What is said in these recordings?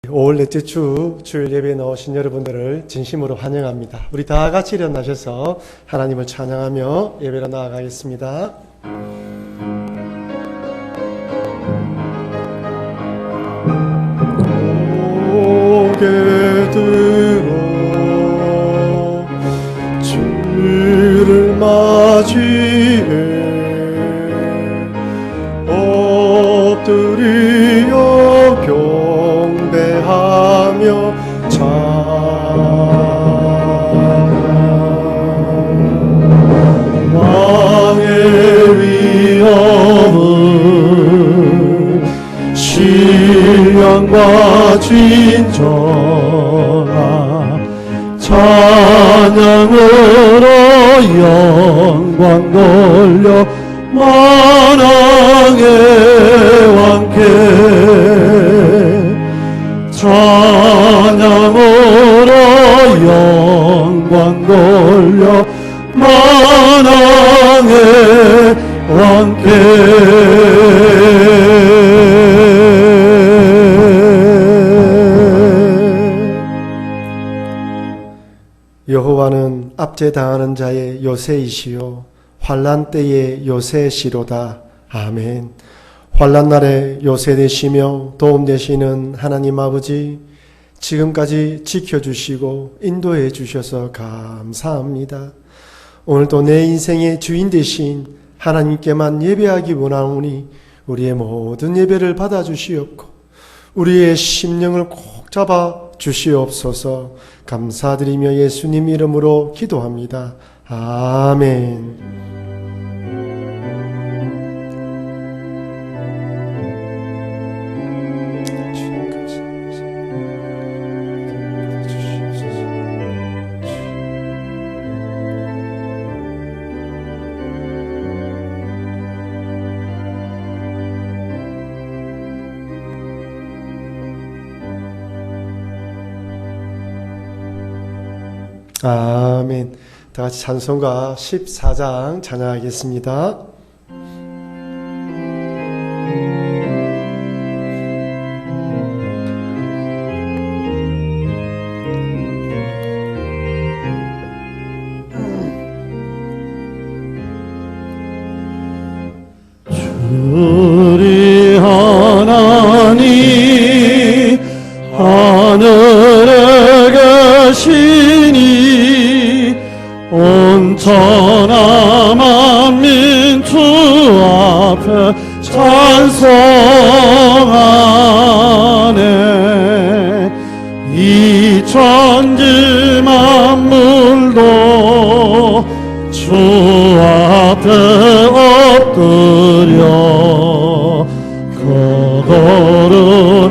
5월 넷째 주 주일 예배에 나오신 여러분들을 진심으로 환영합니다. 우리 다 같이 일어나셔서 하나님을 찬양하며 예배로 나아가겠습니다. 고개 들어 주를 맞이해 엎드리어 경배하며 왕의 위엄을 신령과 진정한 찬양으로 영광 돌려 만왕의 왕께 찬양으로 영광 돌려 만왕의 왕께 여호와는 압제당하는 자의 요새이시요 환난 때의 요새시로다. 아멘. 환난 날에 요새 되시며 도움 되시는 하나님 아버지, 지금까지 지켜주시고 인도해 주셔서 감사합니다. 오늘도 내 인생의 주인 되신 하나님께만 예배하기 원하오니 우리의 모든 예배를 받아주시옵고 우리의 심령을 꼭 잡아 주시옵소서. 감사드리며 예수님 이름으로 기도합니다. 아멘. 아멘. 다 같이 찬송가 14장 찬양하겠습니다. 주리 하나님 하늘에 계시니 온천하 만민 주 앞에 찬송하네. 이 천지 만물도 주 앞에 엎드려 그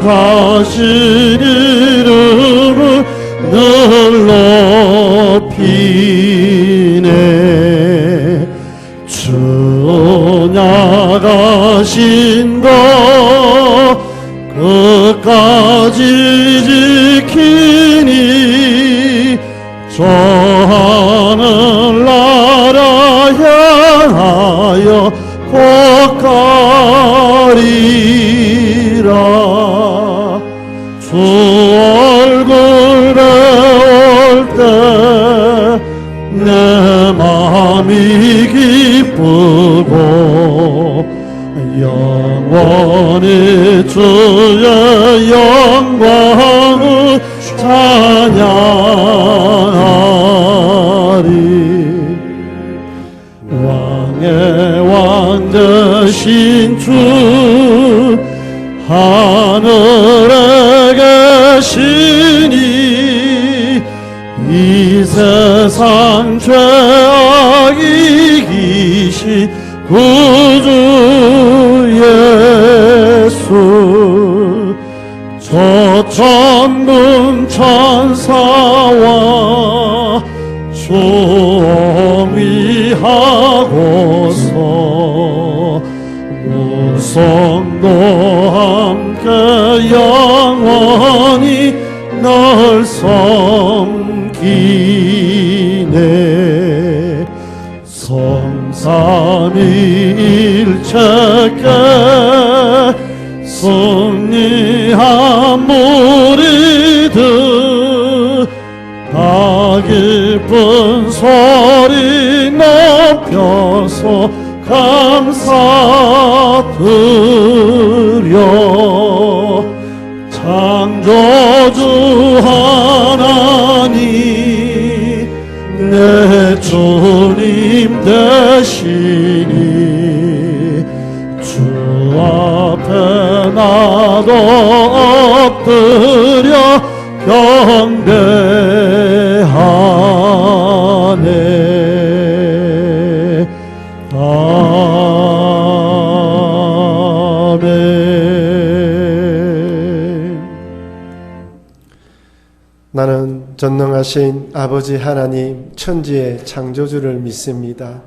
거룩하신 이름을 늘 높이네. 주 나가신 것 끝까지 지키니 저 하늘나라 향하여 곧 가리라. 주 얼굴 배울 때 내 마음이 기쁘고 영원히 주의 영광을 찬양하리. 왕의 왕 되신 주 하늘에 계시니 이 세상 죄악 이기신 구주 예수 저 천군 천사와 조미하고서 우성도 함께 영원히 널 섬기네. 성삼위일체께 승리한 무리 소리 높여서 감사드려 창조주 하나님 내 주님 되시니 주 앞에 나도 엎드려 경배하네. 아멘. 나는 전능하신 아버지 하나님 천지의 창조주를 믿습니다.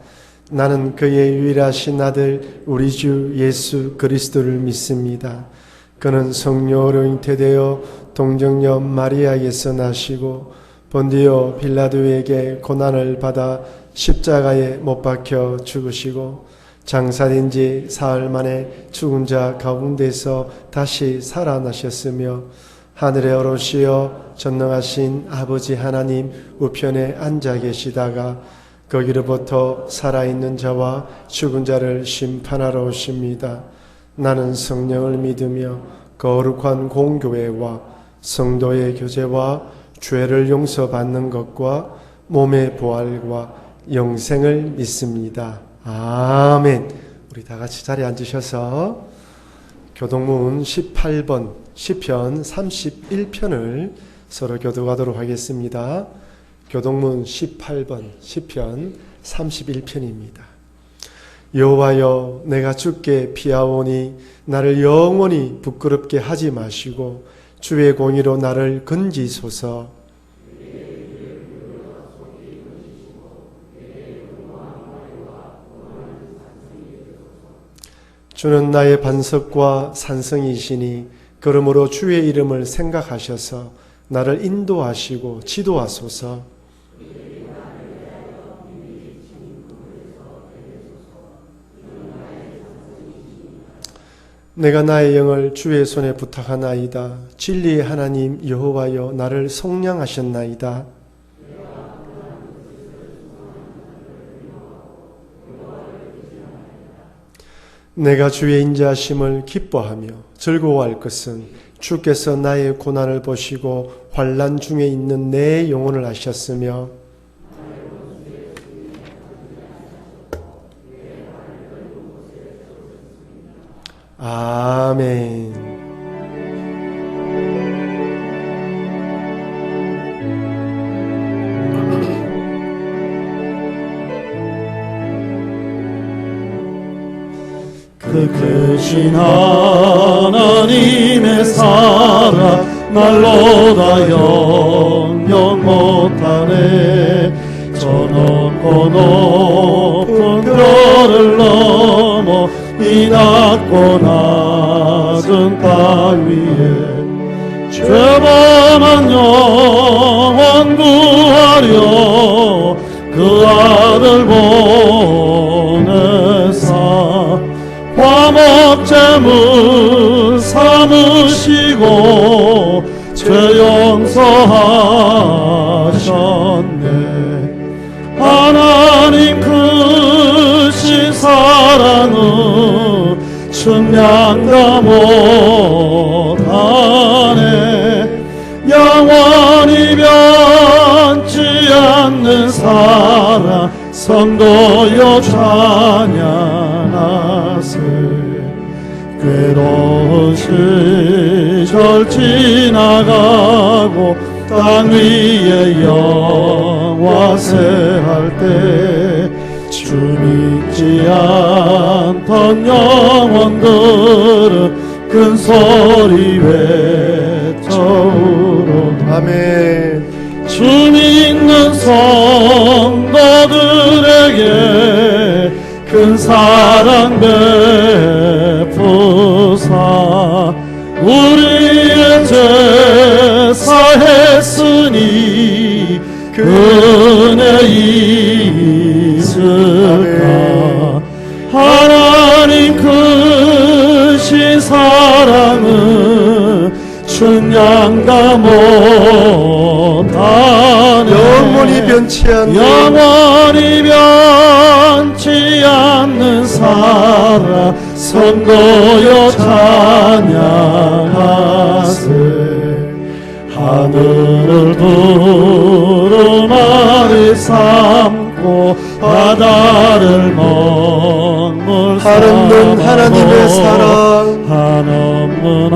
나는 그의 유일하신 아들 우리 주 예수 그리스도를 믿습니다. 그는 성령으로 잉태되어 동정녀 마리아에게서 나시고 본디오 빌라도에게 고난을 받아 십자가에 못 박혀 죽으시고 장사된 지 사흘 만에 죽은 자 가운데서 다시 살아나셨으며 하늘에 오르시어 전능하신 아버지 하나님 우편에 앉아 계시다가 거기로부터 살아있는 자와 죽은 자를 심판하러 오십니다. 나는 성령을 믿으며 거룩한 공교회와 성도의 교제와 죄를 용서받는 것과 몸의 부활과 영생을 믿습니다. 아멘. 우리 다 같이 자리에 앉으셔서 교동문 18번 시편 31편을 서로 교독하도록 하겠습니다. 교동문 18번 시편 31편입니다. 여호와여 내가 주께 피하오니 나를 영원히 부끄럽게 하지 마시고 주의 공의로 나를 건지소서. 주는 나의 반석과 산성이시니 그러므로 주의 이름을 생각하셔서 나를 인도하시고 지도하소서. 내가 나의 영을 주의 손에 부탁하나이다. 진리의 하나님 여호와여 나를 속량하셨나이다. 내가 주의 인자하심을 기뻐하며 즐거워할 것은 주께서 나의 고난을 보시고 환난 중에 있는 내 영혼을 아셨으며 아멘. 그 크신 하나님의 사랑 말로다 영영 못하네. 저 높고 높은 별을 넘어 이 낮고 낮은 땅 위에 죄범한 영혼 구하려 그 아들 보내사 화목제물 삼으시고 죄 용서하셨네. 하나님 크신 사랑은 측량다 못하네. 영원히 변치 않는 사랑 성도여 찬양하세. 괴로운 시절 지나가고 땅 위에 영화세할 때 주 믿지 않던 영혼들은 큰 소리 외쳐우로. 아멘. 주 믿는 성도들에게 큰 사랑 베푸사 우리의 제사 했으니 그 은혜 있을까. 하나님 크신 사랑은 측량다 못하네. 영원히 변치 않는 영원히 변치 않는 사랑 성도여 찬양하세. 하늘을 두루마리 삼고 바다를 먼물 한없는 하나님의 사랑 한없는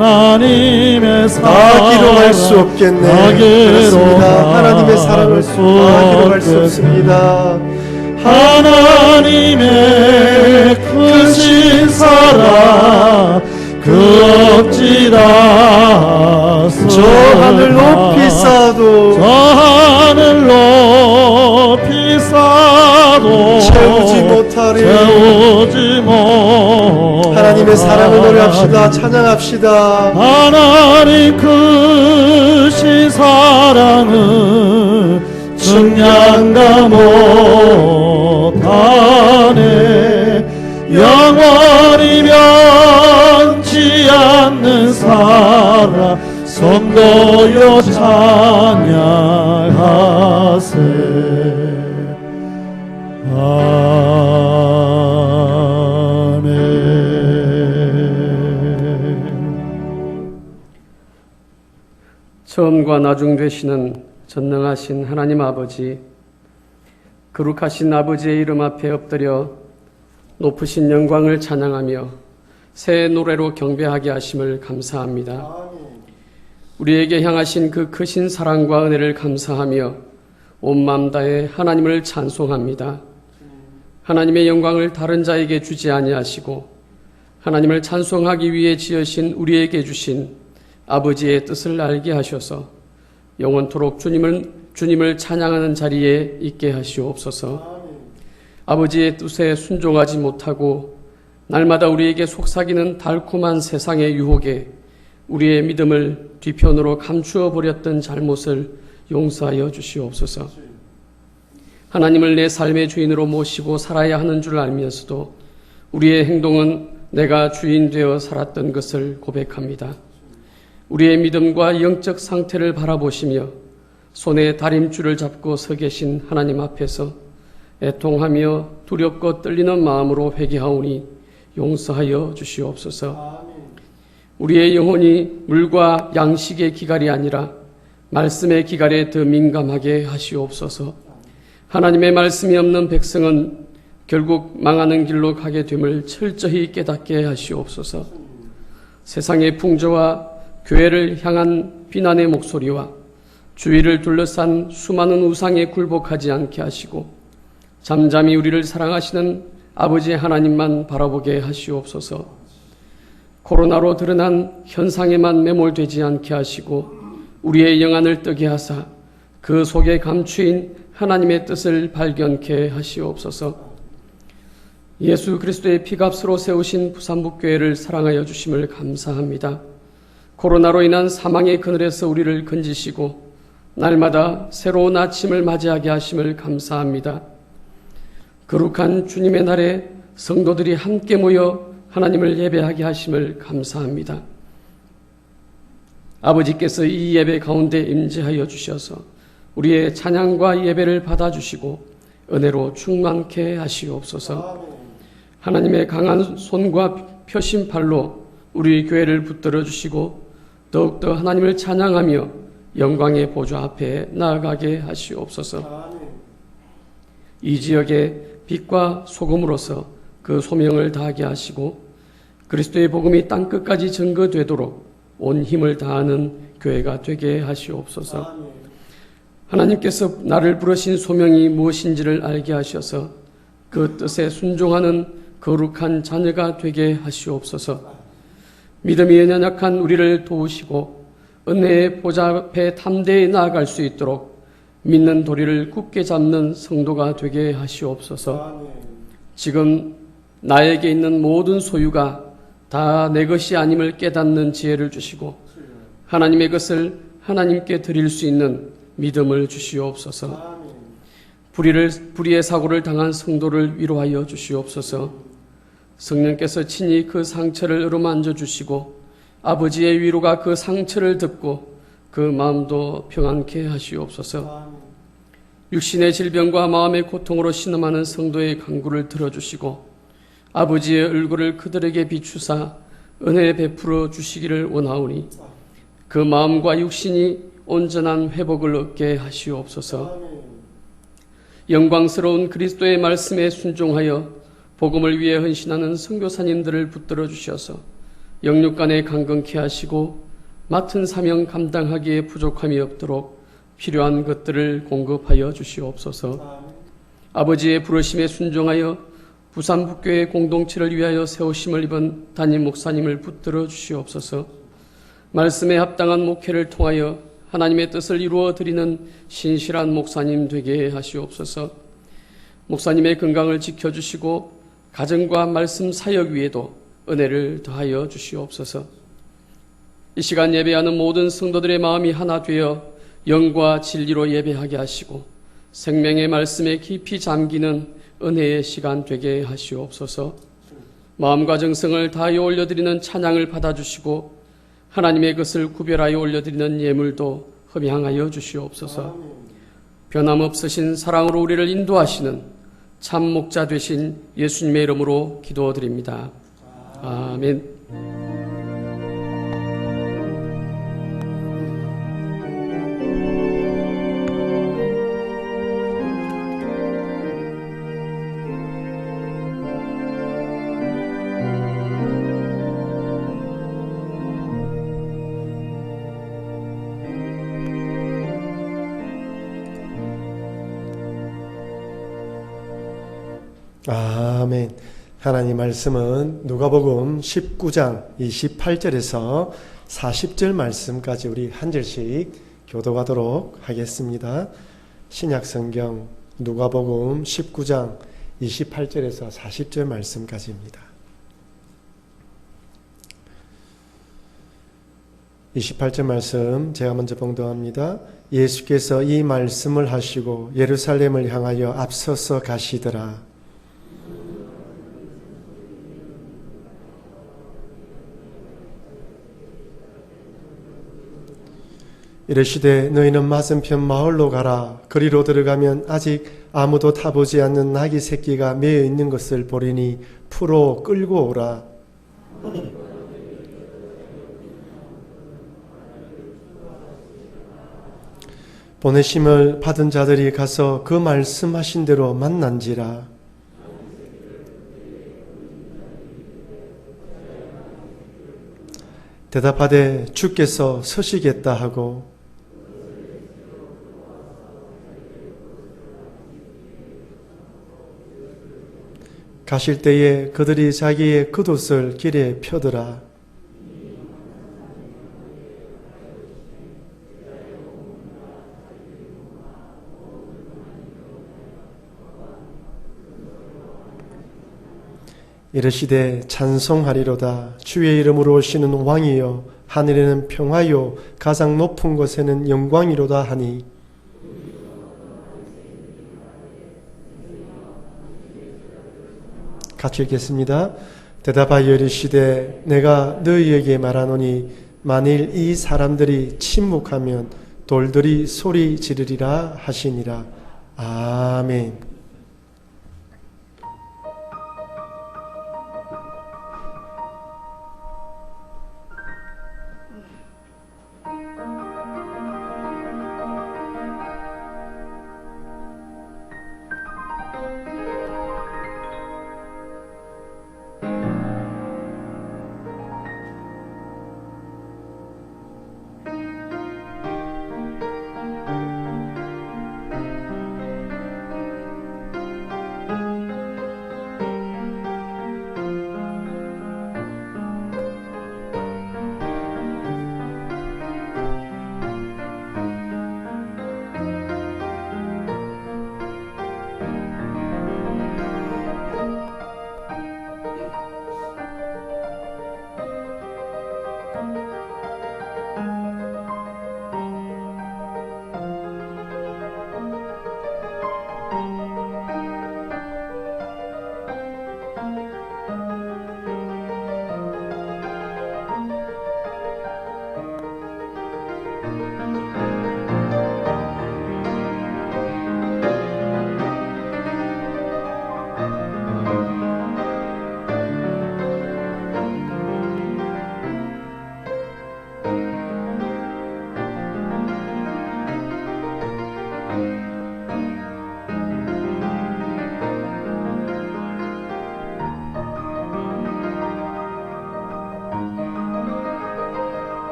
하나님의 사랑 다 기록할 수 없겠네. 그렇습니다. 하나님의 사랑을 다 기록할 수 없습니다. 하나님의 크신 사랑 그 어찌다 저 하늘 높이 쌓아도 저 하늘 높이 쌓아도 채우지 못하리. 하나님의 사랑을 노래합시다. 찬양합시다. 하나님 크신 사랑은 측량다 못하네. 영원히 변치 않는 사랑 성도여 찬양하세. 처음과 나중 되시는 전능하신 하나님 아버지, 거룩하신 아버지의 이름 앞에 엎드려 높으신 영광을 찬양하며 새 노래로 경배하게 하심을 감사합니다. 우리에게 향하신 그 크신 사랑과 은혜를 감사하며 온 마음 다해 하나님을 찬송합니다. 하나님의 영광을 다른 자에게 주지 아니하시고 하나님을 찬송하기 위해 지으신 우리에게 주신 아버지의 뜻을 알게 하셔서 영원토록 주님을 찬양하는 자리에 있게 하시옵소서. 아버지의 뜻에 순종하지 못하고 날마다 우리에게 속삭이는 달콤한 세상의 유혹에 우리의 믿음을 뒤편으로 감추어 버렸던 잘못을 용서하여 주시옵소서. 하나님을 내 삶의 주인으로 모시고 살아야 하는 줄 알면서도 우리의 행동은 내가 주인 되어 살았던 것을 고백합니다. 우리의 믿음과 영적 상태를 바라보시며 손에 다림줄을 잡고 서 계신 하나님 앞에서 애통하며 두렵고 떨리는 마음으로 회개하오니 용서하여 주시옵소서. 우리의 영혼이 물과 양식의 기갈이 아니라 말씀의 기갈에 더 민감하게 하시옵소서. 하나님의 말씀이 없는 백성은 결국 망하는 길로 가게 됨을 철저히 깨닫게 하시옵소서. 세상의 풍조와 교회를 향한 비난의 목소리와 주위를 둘러싼 수많은 우상에 굴복하지 않게 하시고 잠잠히 우리를 사랑하시는 아버지 하나님만 바라보게 하시옵소서. 코로나로 드러난 현상에만 매몰되지 않게 하시고 우리의 영안을 뜨게 하사 그 속에 감추인 하나님의 뜻을 발견케 하시옵소서. 예수 그리스도의 피값으로 세우신 부산북교회를 사랑하여 주심을 감사합니다. 코로나로 인한 사망의 그늘에서 우리를 건지시고 날마다 새로운 아침을 맞이하게 하심을 감사합니다. 거룩한 주님의 날에 성도들이 함께 모여 하나님을 예배하게 하심을 감사합니다. 아버지께서 이 예배 가운데 임재하여 주셔서 우리의 찬양과 예배를 받아주시고 은혜로 충만케 하시옵소서. 하나님의 강한 손과 펴신 팔로 우리 교회를 붙들어 주시고 더욱더 하나님을 찬양하며 영광의 보좌 앞에 나아가게 하시옵소서. 이 지역의 빛과 소금으로서 그 소명을 다하게 하시고 그리스도의 복음이 땅끝까지 전거되도록 온 힘을 다하는 교회가 되게 하시옵소서. 하나님께서 나를 부르신 소명이 무엇인지를 알게 하셔서 그 뜻에 순종하는 거룩한 자녀가 되게 하시옵소서. 믿음이 연약한 우리를 도우시고 은혜의 보좌 앞에 담대히 나아갈 수 있도록 믿는 도리를 굳게 잡는 성도가 되게 하시옵소서. 지금 나에게 있는 모든 소유가 다 내 것이 아님을 깨닫는 지혜를 주시고 하나님의 것을 하나님께 드릴 수 있는 믿음을 주시옵소서. 불의의 사고를 당한 성도를 위로하여 주시옵소서. 성령께서 친히 그 상처를 어루만져 주시고 아버지의 위로가 그 상처를 덮고 그 마음도 평안케 하시옵소서. 육신의 질병과 마음의 고통으로 신음하는 성도의 간구를 들어주시고 아버지의 얼굴을 그들에게 비추사 은혜 베풀어 주시기를 원하오니 그 마음과 육신이 온전한 회복을 얻게 하시옵소서. 영광스러운 그리스도의 말씀에 순종하여 복음을 위해 헌신하는 선교사님들을 붙들어 주셔서 영육간에 강건케 하시고 맡은 사명 감당하기에 부족함이 없도록 필요한 것들을 공급하여 주시옵소서. 아버지의 부르심에 순종하여 부산북교회 공동체를 위하여 세우심을 입은 담임 목사님을 붙들어 주시옵소서. 말씀에 합당한 목회를 통하여 하나님의 뜻을 이루어 드리는 신실한 목사님 되게 하시옵소서. 목사님의 건강을 지켜주시고 가정과 말씀 사역 위에도 은혜를 더하여 주시옵소서. 이 시간 예배하는 모든 성도들의 마음이 하나 되어 영과 진리로 예배하게 하시고 생명의 말씀에 깊이 잠기는 은혜의 시간 되게 하시옵소서. 마음과 정성을 다하여 올려드리는 찬양을 받아주시고 하나님의 것을 구별하여 올려드리는 예물도 흠양하여 주시옵소서. 변함없으신 사랑으로 우리를 인도하시는 참 목자 되신 예수님의 이름으로 기도드립니다. 아멘. 아멘. 하나님 말씀은 누가복음 19장 28절에서 40절 말씀까지 우리 한 절씩 교독하도록 하겠습니다. 신약성경 누가복음 19장 28절에서 40절 말씀까지입니다. 28절 말씀 제가 먼저 봉독합니다. 예수께서 이 말씀을 하시고 예루살렘을 향하여 앞서서 가시더라. 이르시되 너희는 맞은편 마을로 가라. 거리로 들어가면 아직 아무도 타보지 않는 나귀 새끼가 매여 있는 것을 보리니 풀어 끌고 오라. 보내심을 받은 자들이 가서 그 말씀하신 대로 만난지라. 대답하되 주께서 서시겠다 하고 가실 때에 그들이 자기의 겉옷을 길에 펴더라. 이르시되 찬송하리로다. 주의 이름으로 오시는 왕이여, 하늘에는 평화요 가장 높은 곳에는 영광이로다 하니. 같이 읽겠습니다. 대답하여 이르시되 내가 너희에게 말하노니 만일 이 사람들이 침묵하면 돌들이 소리 지르리라 하시니라. 아멘.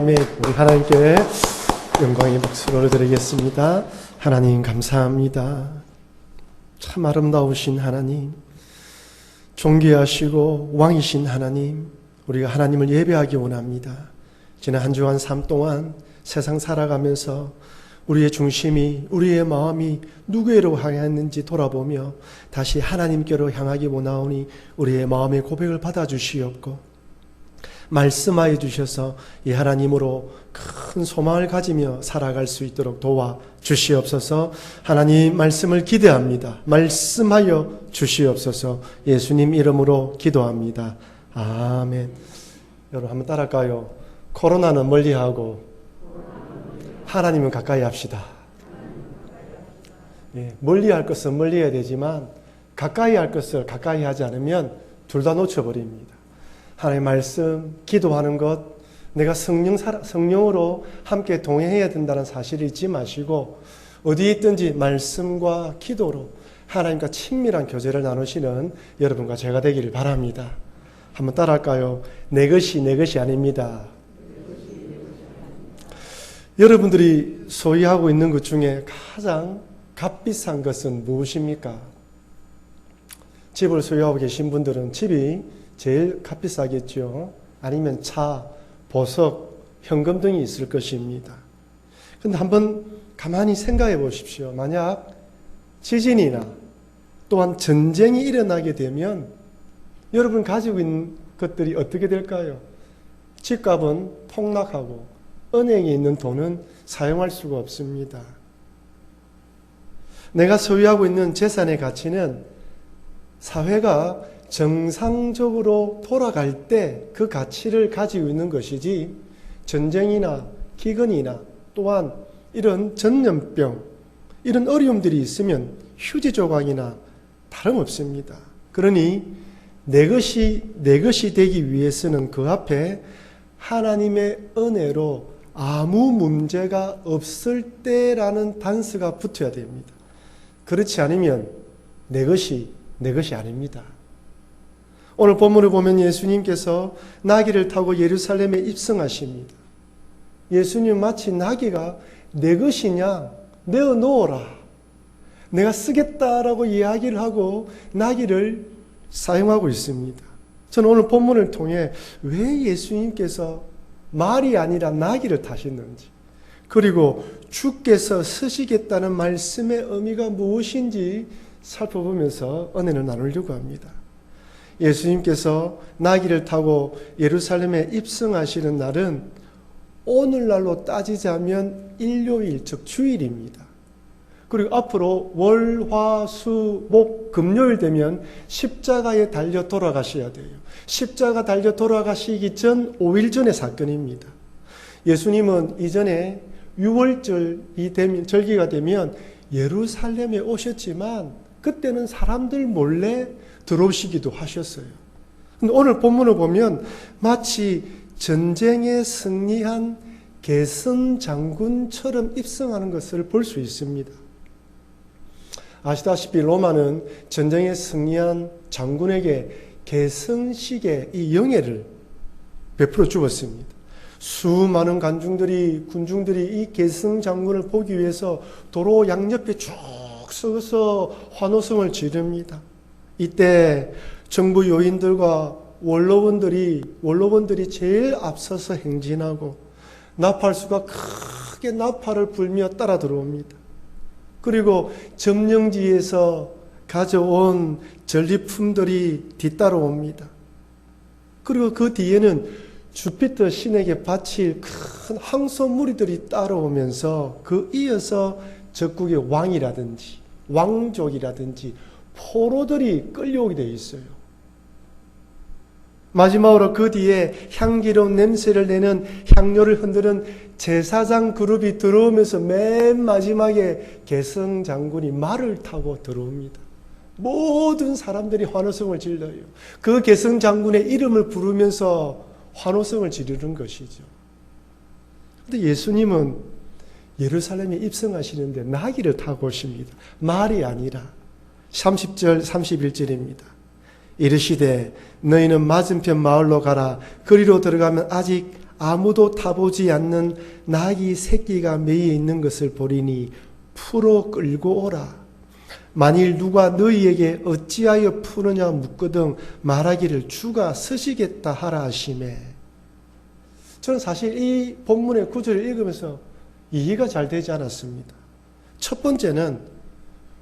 아멘. 우리 하나님께 영광의 목소리를 드리겠습니다. 하나님 감사합니다. 참 아름다우신 하나님, 존귀하시고 왕이신 하나님, 우리가 하나님을 예배하기 원합니다. 지난 한 주간 삶 동안 세상 살아가면서 우리의 중심이, 우리의 마음이 누구에로 향했는지 돌아보며 다시 하나님께로 향하기 원하오니 우리의 마음의 고백을 받아주시옵고 말씀하여 주셔서 이 하나님으로 큰 소망을 가지며 살아갈 수 있도록 도와 주시옵소서. 하나님 말씀을 기대합니다. 말씀하여 주시옵소서. 예수님 이름으로 기도합니다. 아멘. 여러분 한번 따라할까요? 코로나는 멀리하고 하나님은 가까이 합시다. 예, 멀리할 것은 멀리해야 되지만 가까이 할 것을 가까이 하지 않으면 둘 다 놓쳐버립니다. 하나님의 말씀, 기도하는 것, 내가 성령으로 함께 동행해야 된다는 사실을 잊지 마시고 어디에 있든지 말씀과 기도로 하나님과 친밀한 교제를 나누시는 여러분과 제가 되기를 바랍니다. 한번 따라할까요? 내 것이 내 것이 아닙니다. 여러분들이 소유하고 있는 것 중에 가장 값비싼 것은 무엇입니까? 집을 소유하고 계신 분들은 집이 제일 값비싸겠죠. 아니면 차, 보석, 현금 등이 있을 것입니다. 그런데 한번 가만히 생각해 보십시오. 만약 지진이나 또한 전쟁이 일어나게 되면 여러분 가지고 있는 것들이 어떻게 될까요? 집값은 폭락하고 은행에 있는 돈은 사용할 수가 없습니다. 내가 소유하고 있는 재산의 가치는 사회가 정상적으로 돌아갈 때 그 가치를 가지고 있는 것이지 전쟁이나 기근이나 또한 이런 전염병, 이런 어려움들이 있으면 휴지 조각이나 다름없습니다. 그러니 내 것이 되기 위해서는 그 앞에 하나님의 은혜로 아무 문제가 없을 때라는 단서가 붙어야 됩니다. 그렇지 않으면 내 것이 아닙니다. 오늘 본문을 보면 예수님께서 나귀를 타고 예루살렘에 입성하십니다. 예수님 마치 나귀가 내 것이냐 내어 놓으라, 내가 쓰겠다라고 이야기를 하고 나귀를 사용하고 있습니다. 저는 오늘 본문을 통해 왜 예수님께서 말이 아니라 나귀를 타셨는지, 그리고 주께서 쓰시겠다는 말씀의 의미가 무엇인지 살펴보면서 은혜를 나누려고 합니다. 예수님께서 나귀를 타고 예루살렘에 입성하시는 날은 오늘날로 따지자면 일요일, 즉 주일입니다. 그리고 앞으로 월, 화, 수, 목, 금요일 되면 십자가에 달려 돌아가셔야 돼요. 십자가 달려 돌아가시기 전 5일 전의 사건입니다. 예수님은 이전에 6월절이 절기가 되면 예루살렘에 오셨지만 그때는 사람들 몰래 들어오시기도 하셨어요. 근데 오늘 본문을 보면 마치 전쟁에 승리한 계승 장군처럼 입성하는 것을 볼 수 있습니다. 아시다시피 로마는 전쟁에 승리한 장군에게 계승식의 이 영예를 베풀어 주었습니다. 수많은 군중들이 이 계승 장군을 보기 위해서 도로 양옆에 쭉 서서 환호성을 지릅니다. 이때 정부 요인들과 원로원들이 제일 앞서서 행진하고 나팔수가 크게 나팔을 불며 따라 들어옵니다. 그리고 점령지에서 가져온 전리품들이 뒤따라옵니다. 그리고 그 뒤에는 주피터 신에게 바칠 큰 황소 무리들이 따라오면서 그 이어서 적국의 왕이라든지 왕족이라든지 포로들이 끌려오게 되어 있어요. 마지막으로 그 뒤에 향기로운 냄새를 내는 향료를 흔드는 제사장 그룹이 들어오면서 맨 마지막에 계승 장군이 말을 타고 들어옵니다. 모든 사람들이 환호성을 질러요. 그 계승 장군의 이름을 부르면서 환호성을 지르는 것이죠. 그런데 예수님은 예루살렘에 입성하시는데 나귀를 타고 오십니다. 말이 아니라 30절 31절입니다. 이르시되 너희는 맞은편 마을로 가라. 그리로 들어가면 아직 아무도 타보지 않는 나귀 새끼가 매여 있는 것을 보리니 풀어 끌고 오라. 만일 누가 너희에게 어찌하여 푸느냐 묻거든 말하기를 주가 쓰시겠다 하라 하시매. 저는 사실 이 본문의 구절을 읽으면서 이해가 잘 되지 않았습니다. 첫 번째는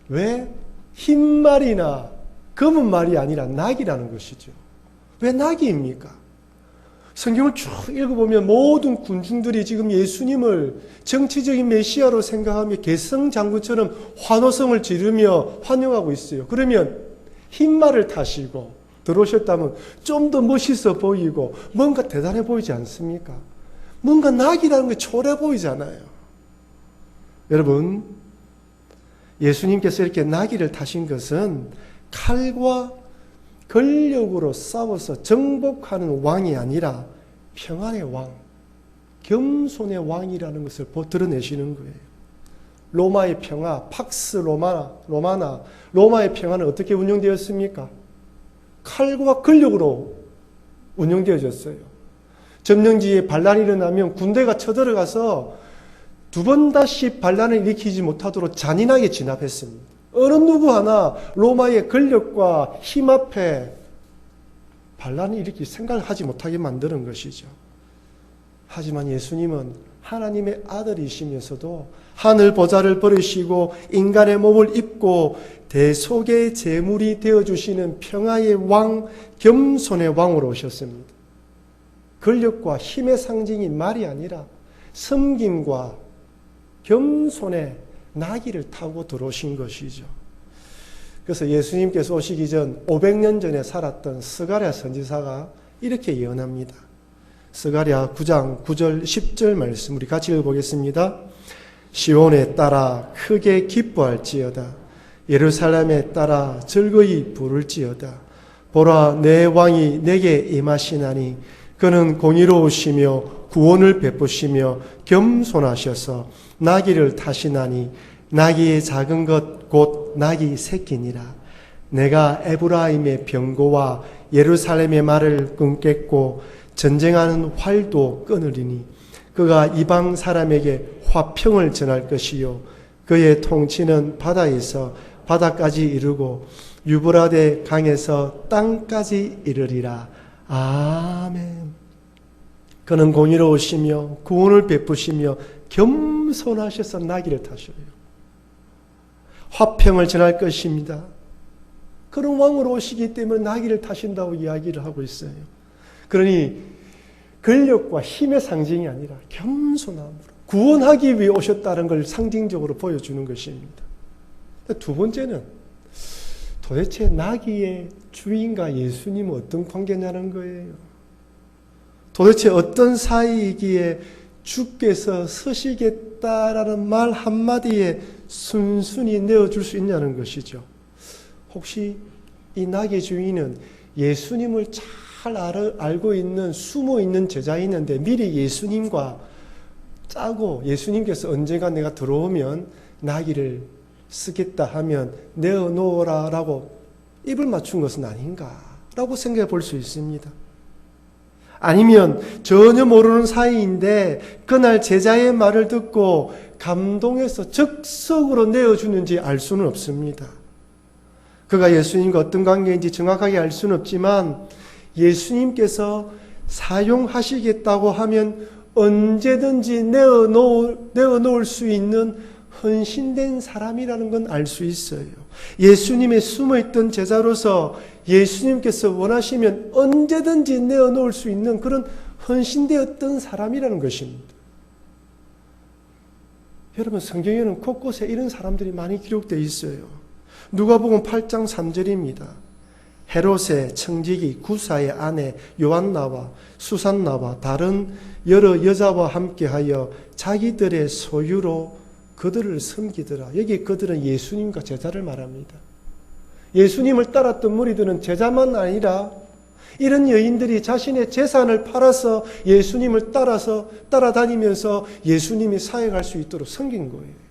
왜 흰 말이나 검은 말이 아니라 낙이라는 것이죠. 왜 낙이입니까? 성경을 쭉 읽어보면 모든 군중들이 지금 예수님을 정치적인 메시아로 생각하며 개성장군처럼 환호성을 지르며 환영하고 있어요. 그러면 흰 말을 타시고 들어오셨다면 좀 더 멋있어 보이고 뭔가 대단해 보이지 않습니까? 뭔가 낙이라는 게 초라해 보이잖아요. 여러분, 예수님께서 이렇게 나귀를 타신 것은 칼과 권력으로 싸워서 정복하는 왕이 아니라 평안의 왕, 겸손의 왕이라는 것을 드러내시는 거예요. 로마의 평화, 팍스 로마나, 로마의 평화는 어떻게 운영되었습니까? 칼과 권력으로 운영되어졌어요. 점령지에 반란이 일어나면 군대가 쳐들어가서 두 번 다시 반란을 일으키지 못하도록 잔인하게 진압했습니다. 어느 누구 하나 로마의 권력과 힘 앞에 반란을 일으킬 생각을 하지 못하게 만드는 것이죠. 하지만 예수님은 하나님의 아들이시면서도 하늘 보좌를 버리시고 인간의 몸을 입고 대속의 제물이 되어주시는 평화의 왕, 겸손의 왕으로 오셨습니다. 권력과 힘의 상징인 말이 아니라 섬김과 겸손의 나귀를 타고 들어오신 것이죠. 그래서 예수님께서 오시기 전 500년 전에 살았던 스가랴 선지사가 이렇게 예언합니다. 스가랴 9장 9절 10절 말씀 우리 같이 읽어보겠습니다. 시온에 따라 크게 기뻐할지어다. 예루살렘에 따라 즐거이 부를지어다. 보라, 내 왕이 내게 임하시나니 그는 공의로우시며 구원을 베푸시며 겸손하셔서 나귀를 타시나니 나귀의 작은 것 곧 나귀 새끼니라. 내가 에브라임의 병고와 예루살렘의 말을 끊겠고 전쟁하는 활도 끊으리니 그가 이방 사람에게 화평을 전할 것이요 그의 통치는 바다에서 바다까지 이르고 유브라데 강에서 땅까지 이르리라. 아멘. 그는 공의로우시며 구원을 베푸시며 겸손하셔서 나귀를 타셔요. 화평을 전할 것입니다. 그런 왕으로 오시기 때문에 나귀를 타신다고 이야기를 하고 있어요. 그러니 권력과 힘의 상징이 아니라 겸손함으로 구원하기 위해 오셨다는 걸 상징적으로 보여주는 것입니다. 두 번째는 도대체 나귀의 주인과 예수님은 어떤 관계냐는 거예요. 도대체 어떤 사이이기에 주께서 서시겠다라는 말 한마디에 순순히 내어줄 수 있냐는 것이죠. 혹시 이 나귀 주인은 예수님을 잘 알고 있는 숨어 있는 제자였는데 미리 예수님과 짜고 예수님께서 언젠가 내가 들어오면 나귀를 쓰겠다 하면 내어놓으라 라고 입을 맞춘 것은 아닌가라고 생각해 볼 수 있습니다. 아니면 전혀 모르는 사이인데 그날 제자의 말을 듣고 감동해서 적석으로 내어주는지 알 수는 없습니다. 그가 예수님과 어떤 관계인지 정확하게 알 수는 없지만 예수님께서 사용하시겠다고 하면 언제든지 내어놓을 수 있는 헌신된 사람이라는 건 알 수 있어요. 예수님의 숨어있던 제자로서 예수님께서 원하시면 언제든지 내어놓을 수 있는 그런 헌신되었던 사람이라는 것입니다. 여러분, 성경에는 곳곳에 이런 사람들이 많이 기록되어 있어요. 누가복음 8장 3절입니다. 헤롯의 청지기 구사의 아내 요한나와 수산나와 다른 여러 여자와 함께하여 자기들의 소유로 그들을 섬기더라. 여기 그들은 예수님과 제자를 말합니다. 예수님을 따랐던 무리들은 제자만 아니라 이런 여인들이 자신의 재산을 팔아서 예수님을 따라다니면서 예수님이 사역할 수 있도록 섬긴 거예요.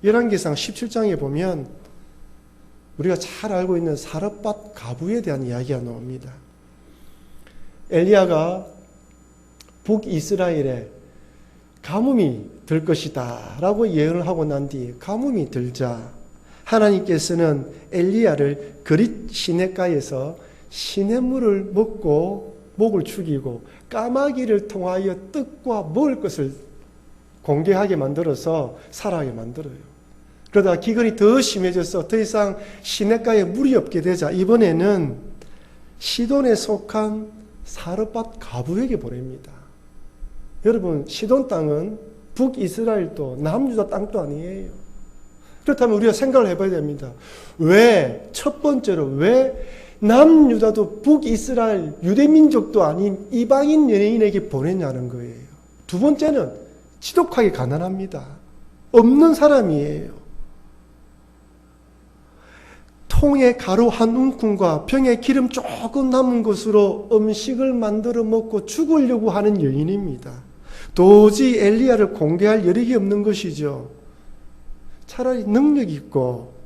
열왕기상 17장에 보면 우리가 잘 알고 있는 사렙밭 가부에 대한 이야기가 나옵니다. 엘리야가 북이스라엘에 가뭄이 들 것이다 라고 예언을 하고 난 뒤에 가뭄이 들자 하나님께서는 엘리야를 그릿 시냇가에서 시냇물을 먹고 목을 축이고 까마귀를 통하여 떡과 먹을 것을 공개하게 만들어서 살아가게 만들어요. 그러다가 기근이 더 심해져서 더 이상 시냇가에 물이 없게 되자 이번에는 시돈에 속한 사르밧 가부에게 보냅니다. 여러분, 시돈 땅은 북이스라엘도 남유다 땅도 아니에요. 그렇다면 우리가 생각을 해봐야 됩니다. 왜, 첫 번째로 왜 남유다도 북이스라엘 유대민족도 아닌 이방인 연예인에게 보냈냐는 거예요. 두 번째는 지독하게 가난합니다. 없는 사람이에요. 통에 가루 한 움큼과 병에 기름 조금 남은 것으로 음식을 만들어 먹고 죽으려고 하는 여인입니다. 도저히 엘리야를 공개할 여력이 없는 것이죠. 차라리 능력 있고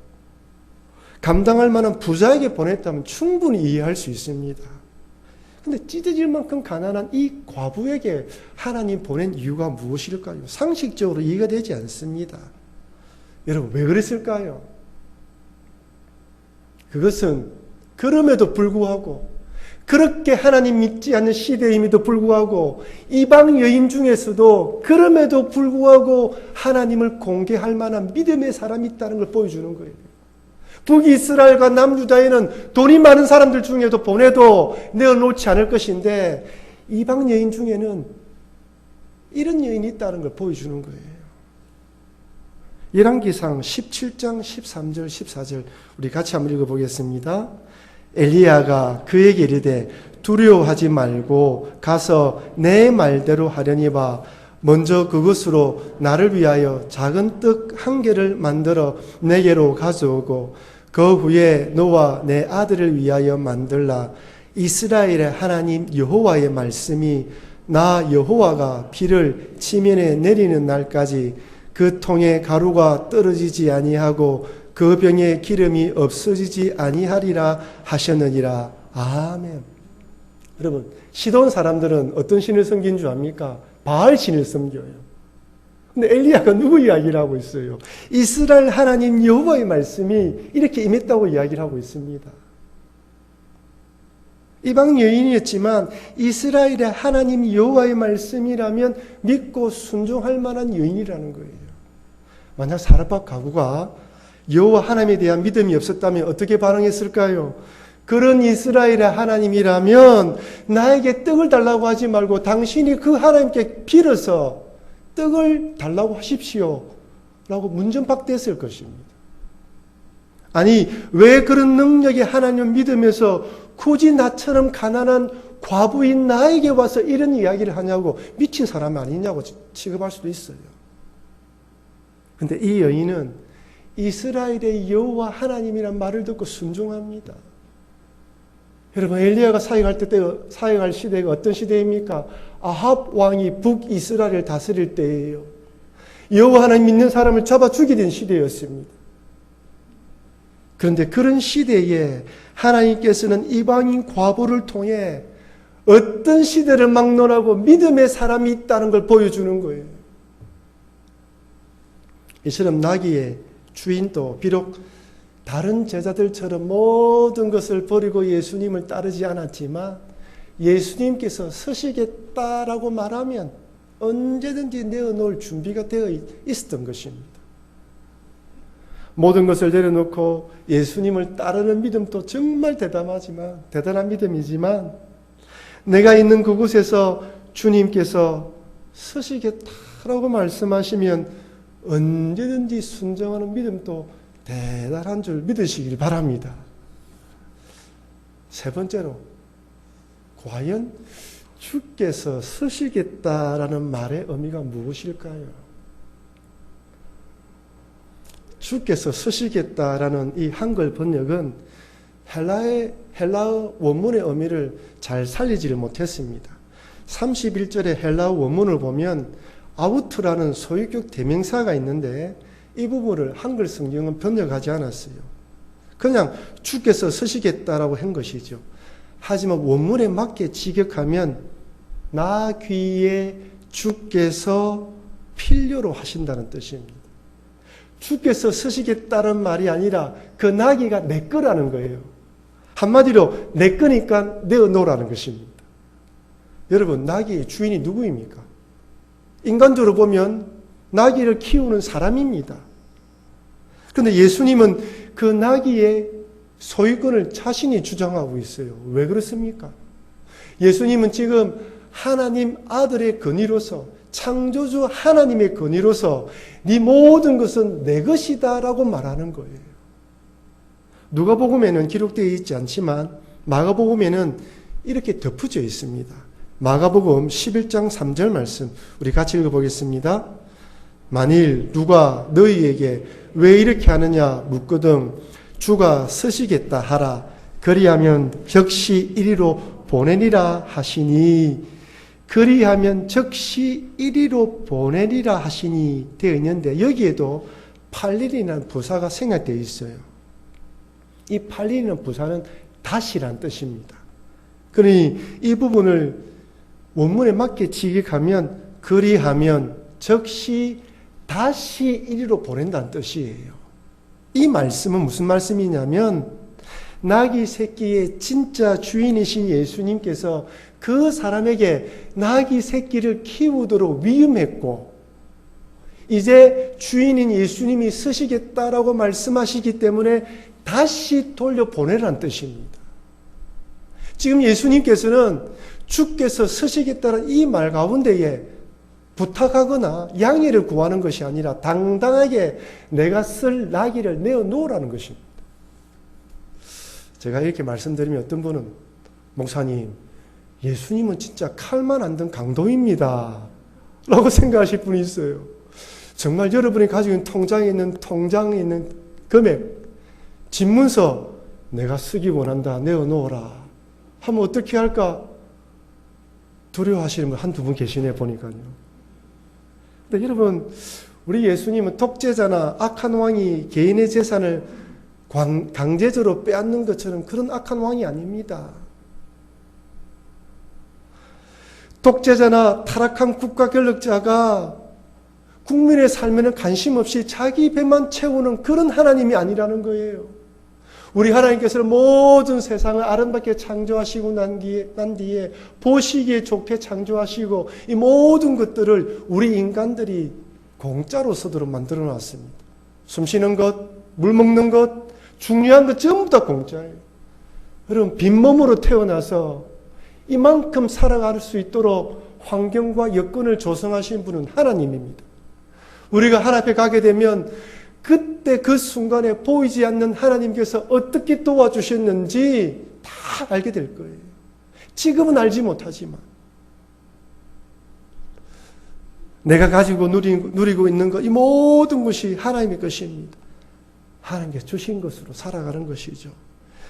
감당할 만한 부자에게 보냈다면 충분히 이해할 수 있습니다. 근데 찢어질 만큼 가난한 이 과부에게 하나님 보낸 이유가 무엇일까요? 상식적으로 이해가 되지 않습니다. 여러분, 왜 그랬을까요? 그것은 그럼에도 불구하고 그렇게 하나님 믿지 않는 시대임에도 불구하고 이방 여인 중에서도 그럼에도 불구하고 하나님을 공개할 만한 믿음의 사람이 있다는 걸 보여주는 거예요. 북이스라엘과 남유다에는 돈이 많은 사람들 중에도 보내도 내어놓지 않을 것인데 이방 여인 중에는 이런 여인이 있다는 걸 보여주는 거예요. 열왕기상 17장 13절 14절 우리 같이 한번 읽어보겠습니다. 엘리야가 그에게 이르되 두려워하지 말고 가서 내 말대로 하려니와 먼저 그것으로 나를 위하여 작은 떡 한 개를 만들어 내게로 가져오고 그 후에 너와 내 아들을 위하여 만들라. 이스라엘의 하나님 여호와의 말씀이 나 여호와가 비를 지면에 내리는 날까지 그 통에 가루가 떨어지지 아니하고 그 병에 기름이 없어지지 아니하리라 하셨느니라. 아멘. 여러분, 시돈 사람들은 어떤 신을 섬긴 줄 압니까? 바알 신을 섬겨요. 근데 엘리야가 누구 이야기를 하고 있어요? 이스라엘 하나님 여호와의 말씀이 이렇게 임했다고 이야기를 하고 있습니다. 이방 여인이었지만 이스라엘의 하나님 여호와의 말씀이라면 믿고 순종할 만한 여인이라는 거예요. 만약 사르밧 가구가 여호와 하나님에 대한 믿음이 없었다면 어떻게 반응했을까요? 그런 이스라엘의 하나님이라면 나에게 떡을 달라고 하지 말고 당신이 그 하나님께 빌어서 떡을 달라고 하십시오 라고 문전박대했을 것입니다. 아니, 왜 그런 능력의 하나님을 믿으면서 굳이 나처럼 가난한 과부인 나에게 와서 이런 이야기를 하냐고, 미친 사람이 아니냐고 취급할 수도 있어요. 근데 이 여인은 이스라엘의 여호와 하나님이란 말을 듣고 순종합니다. 여러분, 엘리야가 사역할 시대가 어떤 시대입니까? 아합 왕이 북이스라엘을 다스릴 때예요. 여호와 하나님 믿는 사람을 잡아 죽이던 시대였습니다. 그런데 그런 시대에 하나님께서는 이방인 과부를 통해 어떤 시대를 막론하고 믿음의 사람이 있다는 걸 보여주는 거예요. 이처럼 나귀의 주인도 비록 다른 제자들처럼 모든 것을 버리고 예수님을 따르지 않았지만 예수님께서 서시겠다라고 말하면 언제든지 내어놓을 준비가 되어 있었던 것입니다. 모든 것을 내려놓고 예수님을 따르는 믿음도 정말 대단한 믿음이지만 내가 있는 그곳에서 주님께서 서시겠다라고 말씀하시면 언제든지 순종하는 믿음도 대단한 줄 믿으시길 바랍니다. 세 번째로, 과연 주께서 서시겠다라는 말의 의미가 무엇일까요? 주께서 서시겠다라는 이 한글 번역은 헬라어 원문의 의미를 잘 살리지를 못했습니다. 31절의 헬라어 원문을 보면 아우트라는 소유격 대명사가 있는데 이 부분을 한글 성경은 번역하지 않았어요. 그냥 주께서 서시겠다라고 한 것이죠. 하지만 원문에 맞게 직역하면 나 귀에 주께서 필요로 하신다는 뜻입니다. 주께서 쓰시겠다는 말이 아니라 그 나귀가 내 거라는 거예요. 한마디로 내 거니까 내어놓으라는 것입니다. 여러분, 나귀의 주인이 누구입니까? 인간적으로 보면 나귀를 키우는 사람입니다. 그런데 예수님은 그 나귀의 소유권을 자신이 주장하고 있어요. 왜 그렇습니까? 예수님은 지금 하나님 아들의 권위로서, 창조주 하나님의 권위로서 네 모든 것은 내 것이다 라고 말하는 거예요. 누가복음에는 기록되어 있지 않지만 마가복음에는 이렇게 덧붙여 있습니다. 마가복음 11장 3절 말씀 우리 같이 읽어보겠습니다. 만일 누가 너희에게 왜 이렇게 하느냐 묻거든 주가 쓰시겠다 하라. 그리하면 즉시 이리로 보내리라 하시니, 그리하면 즉시 이리로 보내리라 하시니 되어 있는데, 여기에도 팔릴이라는 부사가 생략되어 있어요. 이 팔릴이라는 부사는 다시란 뜻입니다. 그러니 이 부분을 원문에 맞게 직역하면 그리하면 즉시 다시 이리로 보낸다는 뜻이에요. 이 말씀은 무슨 말씀이냐면, 나귀 새끼의 진짜 주인이신 예수님께서 그 사람에게 나귀 새끼를 키우도록 위임했고, 이제 주인인 예수님이 쓰시겠다라고 말씀하시기 때문에 다시 돌려보내라는 뜻입니다. 지금 예수님께서는 주께서 쓰시겠다는 이 말 가운데에 부탁하거나 양해를 구하는 것이 아니라 당당하게 내가 쓸 나귀를 내어놓으라는 것입니다. 제가 이렇게 말씀드리면 어떤 분은 목사님, 예수님은 진짜 칼만 안 든 강도입니다 라고 생각하실 분이 있어요. 정말 여러분이 가지고 있는 통장에 있는 금액, 집문서 내가 쓰기 원한다 내어놓으라 하면 어떻게 할까 두려워하시는 분 한두 분 계시네 보니까요. 근데 여러분, 우리 예수님은 독재자나 악한 왕이 개인의 재산을 강제적으로 빼앗는 것처럼 그런 악한 왕이 아닙니다. 독재자나 타락한 국가 권력자가 국민의 삶에는 관심 없이 자기 배만 채우는 그런 하나님이 아니라는 거예요. 우리 하나님께서는 모든 세상을 아름답게 창조하시고 난 뒤에 보시기에 좋게 창조하시고 이 모든 것들을 우리 인간들이 공짜로 쓰도록 만들어 놨습니다. 숨 쉬는 것, 물 먹는 것, 중요한 것 전부 다 공짜예요. 여러분, 빈몸으로 태어나서 이만큼 살아갈 수 있도록 환경과 여건을 조성하신 분은 하나님입니다. 우리가 하나님 앞에 가게 되면 그때 그 순간에 보이지 않는 하나님께서 어떻게 도와주셨는지 다 알게 될 거예요. 지금은 알지 못하지만 내가 가지고 누리고 있는 것, 이 모든 것이 하나님의 것입니다. 하나님께서 주신 것으로 살아가는 것이죠.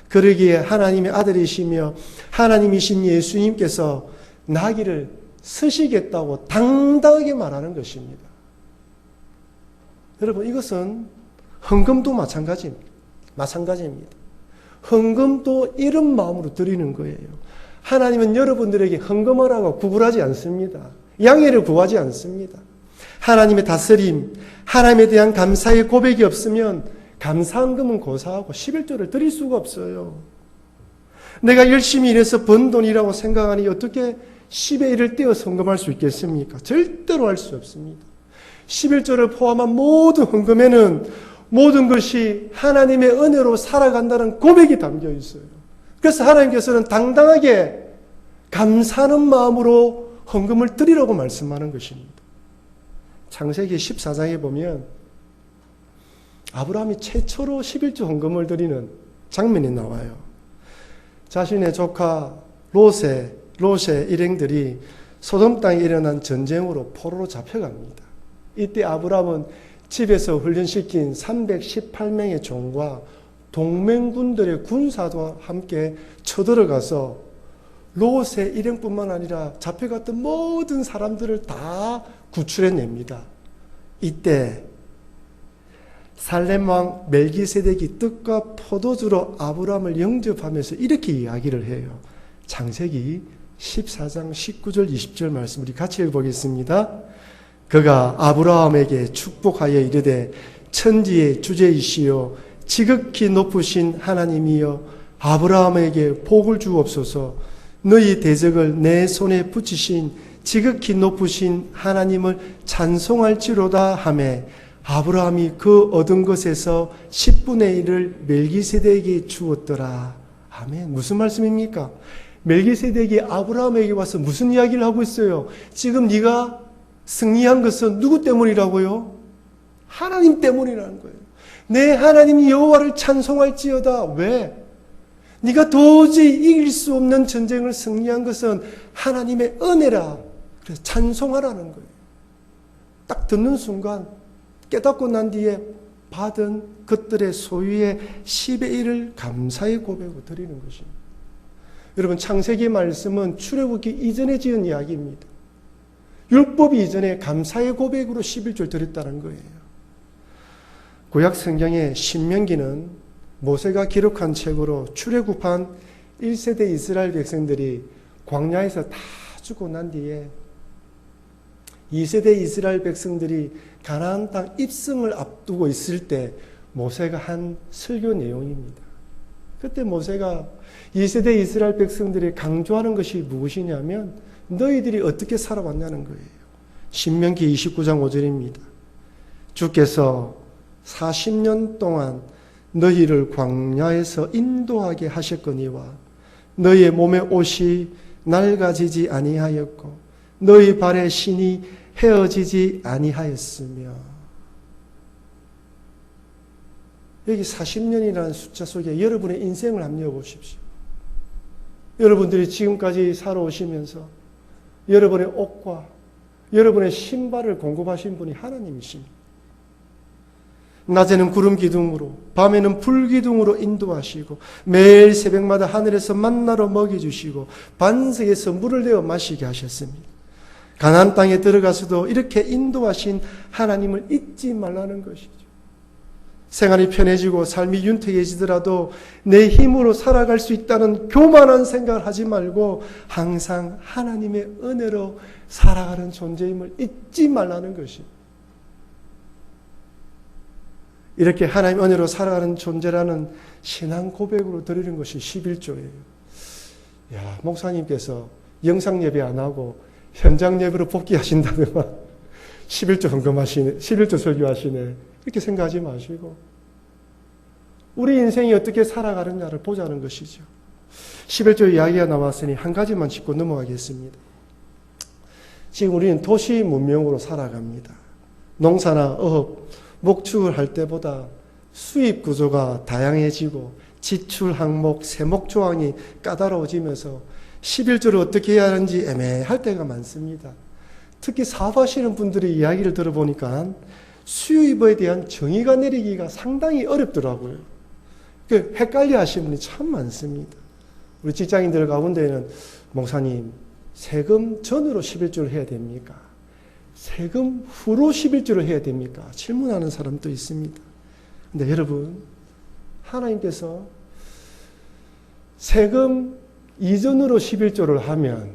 그러기에 하나님의 아들이시며 하나님이신 예수님께서 나귀를 쓰시겠다고 당당하게 말하는 것입니다. 여러분, 이것은 헌금도 마찬가지입니다. 헌금도 이런 마음으로 드리는 거예요. 하나님은 여러분들에게 헌금하라고 구걸하지 않습니다. 양해를 구하지 않습니다. 하나님의 다스림, 하나님에 대한 감사의 고백이 없으면 감사헌금은 고사하고 11조를 드릴 수가 없어요. 내가 열심히 일해서 번 돈이라고 생각하니 어떻게 10의 1을 떼어서 헌금할 수 있겠습니까? 절대로 할 수 없습니다. 11조를 포함한 모든 헌금에는 모든 것이 하나님의 은혜로 살아간다는 고백이 담겨 있어요. 그래서 하나님께서는 당당하게 감사하는 마음으로 헌금을 드리라고 말씀하는 것입니다. 창세기 14장에 보면 아브라함이 최초로 11조 헌금을 드리는 장면이 나와요. 자신의 조카 롯의 일행들이 소돔 땅에 일어난 전쟁으로 포로로 잡혀갑니다. 이때 아브라함은 집에서 훈련시킨 318명의 종과 동맹군들의 군사와 함께 쳐들어가서 롯의 일행뿐만 아니라 잡혀갔던 모든 사람들을 다 구출해냅니다. 이때 살렘왕 멜기세덱이 떡과 포도주로 아브라함을 영접하면서 이렇게 이야기를 해요. 창세기 14장 19절 20절 말씀 우리 같이 읽어보겠습니다. 그가 아브라함에게 축복하여 이르되 천지의 주제이시여 지극히 높으신 하나님이여 아브라함에게 복을 주옵소서. 너희 대적을 내 손에 붙이신 지극히 높으신 하나님을 찬송할지로다 하매 아브라함이 그 얻은 것에서 10분의 1을 멜기세덱에게 주었더라. 아멘. 무슨 말씀입니까? 멜기세덱이 아브라함에게 와서 무슨 이야기를 하고 있어요? 지금 네가 승리한 것은 누구 때문이라고요? 하나님 때문이라는 거예요. 내 하나님 여호와를 찬송할지어다. 왜? 네가 도저히 이길 수 없는 전쟁을 승리한 것은 하나님의 은혜라. 그래서 찬송하라는 거예요. 딱 듣는 순간 깨닫고 난 뒤에 받은 것들의 소유의 10의 1을 감사의 고백으로 드리는 것입니다. 여러분, 창세기 말씀은 출애굽기 이전에 지은 이야기입니다. 율법 이전에 감사의 고백으로 11절 드렸다는 거예요. 구약 성경의 신명기는 모세가 기록한 책으로 출애굽한 1세대 이스라엘 백성들이 광야에서 다 죽고 난 뒤에 2세대 이스라엘 백성들이 가나안 땅 입성을 앞두고 있을 때 모세가 한 설교 내용입니다. 그때 모세가 2세대 이스라엘 백성들이 강조하는 것이 무엇이냐면 너희들이 어떻게 살아왔냐는 거예요. 신명기 29장 5절입니다. 주께서 40년 동안 너희를 광야에서 인도하게 하셨거니와 너희의 몸의 옷이 낡아지지 아니하였고 너희 발의 신이 헤어지지 아니하였으며. 여기 40년이라는 숫자 속에 여러분의 인생을 합리해 보십시오. 여러분들이 지금까지 살아오시면서 여러분의 옷과 여러분의 신발을 공급하신 분이 하나님이십니다. 낮에는 구름 기둥으로 밤에는 불 기둥으로 인도하시고 매일 새벽마다 하늘에서 만나로 먹여주시고 반석에서 물을 내어 마시게 하셨습니다. 가나안 땅에 들어가서도 이렇게 인도하신 하나님을 잊지 말라는 것이죠. 생활이 편해지고 삶이 윤택해지더라도 내 힘으로 살아갈 수 있다는 교만한 생각을 하지 말고 항상 하나님의 은혜로 살아가는 존재임을 잊지 말라는 것입니다. 이렇게 하나님 은혜로 살아가는 존재라는 신앙 고백으로 드리는 것이 11조예요. 야, 목사님께서 영상 예배 안 하고 현장 예배로 복귀하신다더만 11조 헌금하시네, 11조 설교하시네. 이렇게 생각하지 마시고 우리 인생이 어떻게 살아가느냐를 보자는 것이죠. 11조 이야기가 나왔으니 한 가지만 짚고 넘어가겠습니다. 지금 우리는 도시 문명으로 살아갑니다. 농사나 어업, 목축을 할 때보다 수입 구조가 다양해지고 지출 항목, 세목 조항이 까다로워지면서 11조를 어떻게 해야 하는지 애매할 때가 많습니다. 특히 사업하시는 분들의 이야기를 들어보니까 수입에 대한 정의가 내리기가 상당히 어렵더라고요. 헷갈려 하시는 분이 참 많습니다. 우리 직장인들 가운데는 목사님, 세금 전으로 11조를 해야 됩니까? 세금 후로 11조를 해야 됩니까? 질문하는 사람도 있습니다. 근데 여러분, 하나님께서 세금 이전으로 11조를 하면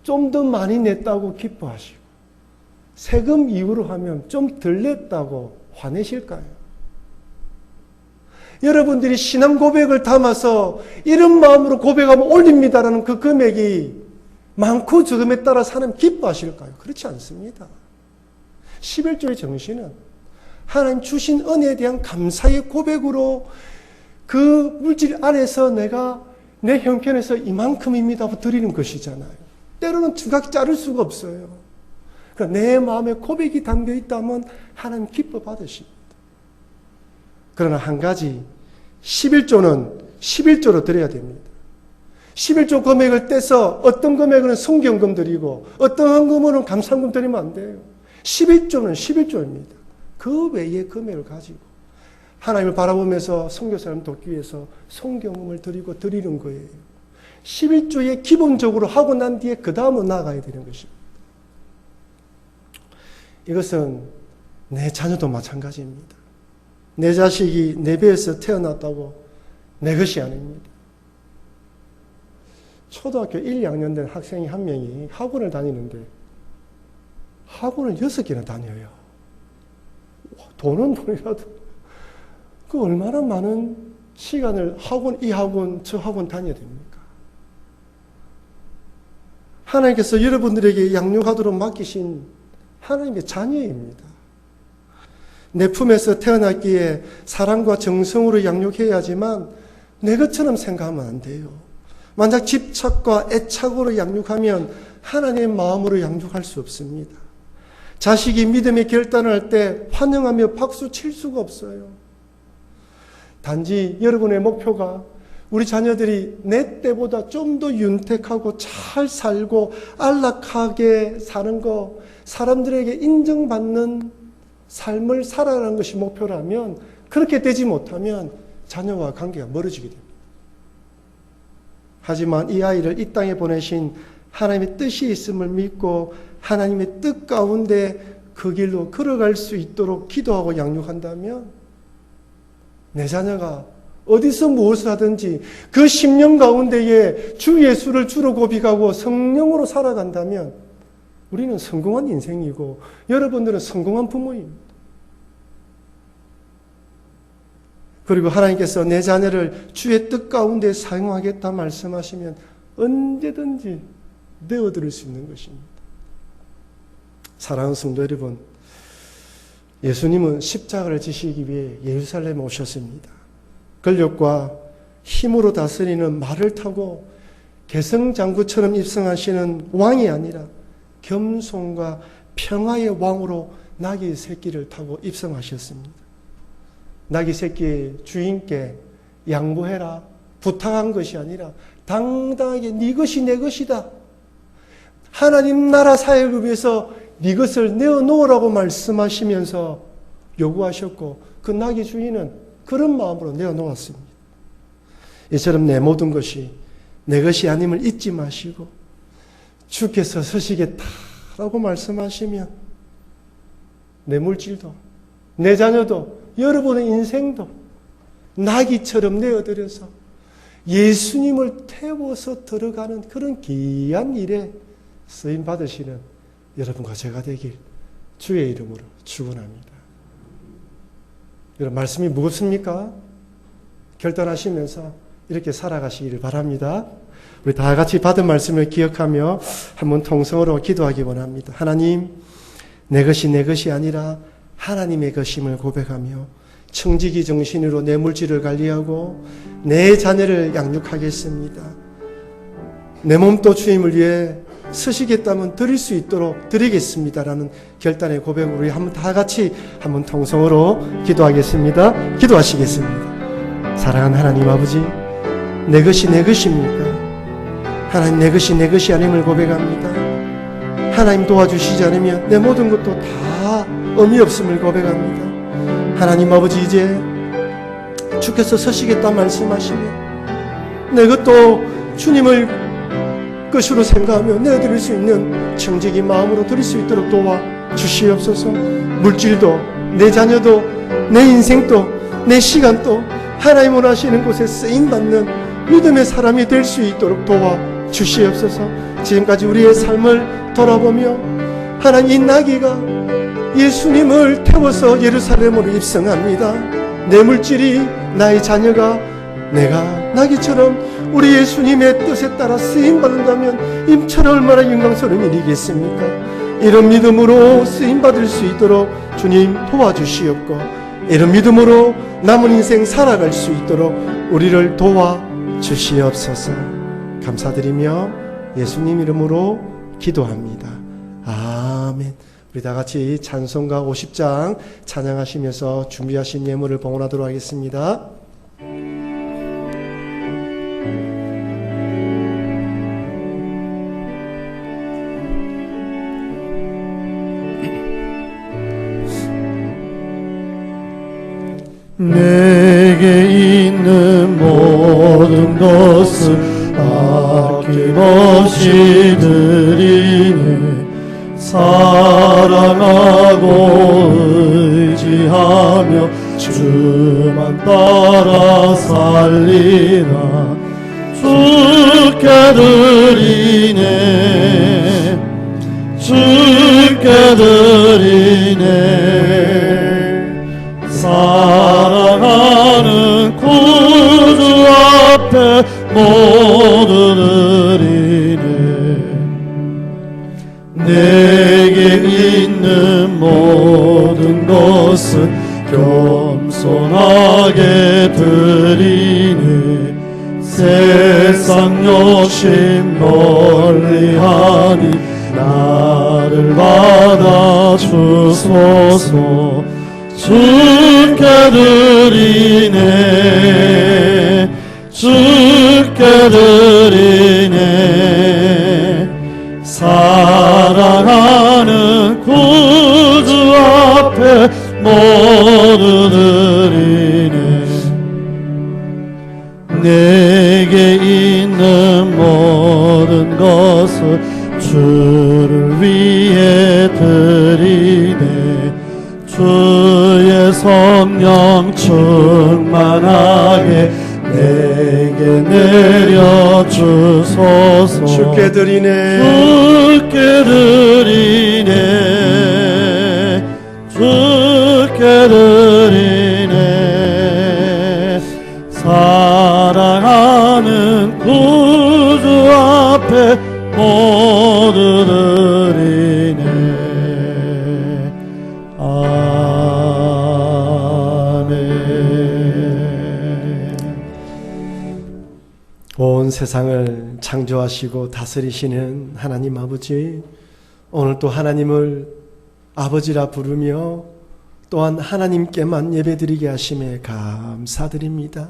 좀 더 많이 냈다고 기뻐하시고 세금 이후로 하면 좀 덜 냈다고 화내실까요? 여러분들이 신앙 고백을 담아서 이런 마음으로 고백하면 올립니다라는 그 금액이 많고 적음에 따라 사람 기뻐하실까요? 그렇지 않습니다. 11조의 정신은 하나님 주신 은혜에 대한 감사의 고백으로 그 물질 안에서 내가 내 형편에서 이만큼입니다 드리는 것이잖아요. 때로는 두각이 자를 수가 없어요. 그러니까 내 마음에 고백이 담겨 있다면 하나님 기뻐 받으십니다. 그러나 한 가지 11조는 11조로 드려야 됩니다. 11조 금액을 떼서 어떤 금액은 성경금 드리고 어떤 금액은 감사금 드리면 안 돼요. 11조는 11조입니다. 그 외의 금액을 가지고 하나님을 바라보면서 선교사님 돕기 위해서 성경금을 드리고 드리는 거예요. 11조에 기본적으로 하고 난 뒤에 그 다음으로 나아가야 되는 것입니다. 이것은 내 자녀도 마찬가지입니다. 내 자식이 내 배에서 태어났다고 내 것이 아닙니다. 초등학교 1, 2학년 된 학생이 한 명이 학원을 다니는데 학원을 6개나 다녀요. 돈은 돈이라도 그 얼마나 많은 시간을 학원, 이 학원, 저 학원 다녀야 됩니까? 하나님께서 여러분들에게 양육하도록 맡기신 하나님의 자녀입니다. 내 품에서 태어났기에 사랑과 정성으로 양육해야지만 내 것처럼 생각하면 안 돼요. 만약 집착과 애착으로 양육하면 하나님의 마음으로 양육할 수 없습니다. 자식이 믿음의 결단을 할 때 환영하며 박수 칠 수가 없어요. 단지 여러분의 목표가 우리 자녀들이 내 때보다 좀 더 윤택하고 잘 살고 안락하게 사는 거, 사람들에게 인정받는 삶을 살아가는 것이 목표라면, 그렇게 되지 못하면 자녀와 관계가 멀어지게 됩니다. 하지만 이 아이를 이 땅에 보내신 하나님의 뜻이 있음을 믿고 하나님의 뜻 가운데 그 길로 걸어갈 수 있도록 기도하고 양육한다면, 내 자녀가 어디서 무엇을 하든지 그 10년 가운데에 주 예수를 주로 고백하고 성령으로 살아간다면 우리는 성공한 인생이고 여러분들은 성공한 부모입니다. 그리고 하나님께서 내 자녀를 주의 뜻 가운데 사용하겠다 말씀하시면 언제든지 내어드릴 수 있는 것입니다. 사랑하는 성도 여러분, 예수님은 십자가를 지시기 위해 예루살렘에 오셨습니다. 권력과 힘으로 다스리는 말을 타고 개성장구처럼 입성하시는 왕이 아니라 겸손과 평화의 왕으로 나귀 새끼를 타고 입성하셨습니다. 나귀 새끼의 주인께 양보해라 부탁한 것이 아니라 당당하게 네 것이 내 것이다, 하나님 나라 사역을 위해서 네 것을 내어놓으라고 말씀하시면서 요구하셨고, 그 나귀 주인은 그런 마음으로 내어놓았습니다. 이처럼 내 모든 것이 내 것이 아님을 잊지 마시고 주께서 서시겠다라고 말씀하시면 내 물질도, 내 자녀도, 여러분의 인생도 나귀처럼 내어드려서 예수님을 태워서 들어가는 그런 귀한 일에 쓰임 받으시는 여러분과 제가 되길 주의 이름으로 축원합니다. 여러분, 말씀이 무겁습니까? 결단하시면서 이렇게 살아가시기를 바랍니다. 우리 다 같이 받은 말씀을 기억하며 한번 통성으로 기도하기 원합니다. 하나님, 내 것이 아니라 하나님의 것임을 고백하며 청지기 정신으로 내 물질을 관리하고 내 자녀를 양육하겠습니다. 내 몸도 주님을 위해 쓰시겠다면 드릴 수 있도록 드리겠습니다라는 결단의 고백으로 우리 한번 다 같이 한번 통성으로 기도하겠습니다. 기도하시겠습니다. 사랑하는 하나님 아버지, 내 것이 내 것입니까? 하나님, 내 것이 아님을 고백합니다. 하나님 도와주시지 않으면 내 모든 것도 다 의미 없음을 고백합니다. 하나님 아버지, 이제 주께서 서시겠다 말씀하시면 내 것도 주님을 것으로 생각하며 내어드릴 수 있는 청지기 마음으로 드릴 수 있도록 도와주시옵소서. 물질도, 내 자녀도, 내 인생도, 내 시간도 하나님 원하시는 곳에 쓰임받는 믿음의 사람이 될 수 있도록 도와주시옵소서. 지금까지 우리의 삶을 돌아보며 하나님, 이 나귀가 예수님을 태워서 예루살렘으로 입성합니다. 내 물질이, 나의 자녀가 내가 나귀처럼 우리 예수님의 뜻에 따라 쓰임받는다면 임처럼 얼마나 영광스러운 일이겠습니까? 이런 믿음으로 쓰임받을 수 있도록 주님 도와주시옵고, 이런 믿음으로 남은 인생 살아갈 수 있도록 우리를 도와주시옵소서. 감사드리며 예수님 이름으로 기도합니다. 아멘. 우리 다 같이 찬송가 50장 찬양하시면서 준비하신 예물을 봉헌하도록 하겠습니다. 내게 있는 모든 것을 아낌없이 드리네. 사랑하고 의지하며 주만 따라 살리나. 주 주께 드리네 주께 드리네 사랑하는 구주 앞에 모두 드리네 내게 있는 모든 것은 겸손하게 드리네 세상 욕심 멀리하니 나를 받아주소서 주께 드리네 주께 드리네 사랑하는 구주 앞에 모두 드리네 내게 있는 모든 것을 주를 위해 드리네 주의 성령 충만하게 내게 내려주소서 주께 드리네 주께 드리네 주께 드리네 사랑하는 구주 앞에 모두 드리네 아멘 온 세상을 창조하시고 다스리시는 하나님 아버지, 오늘 또 하나님을 아버지라 부르며 또한 하나님께만 예배드리게 하심에 감사드립니다.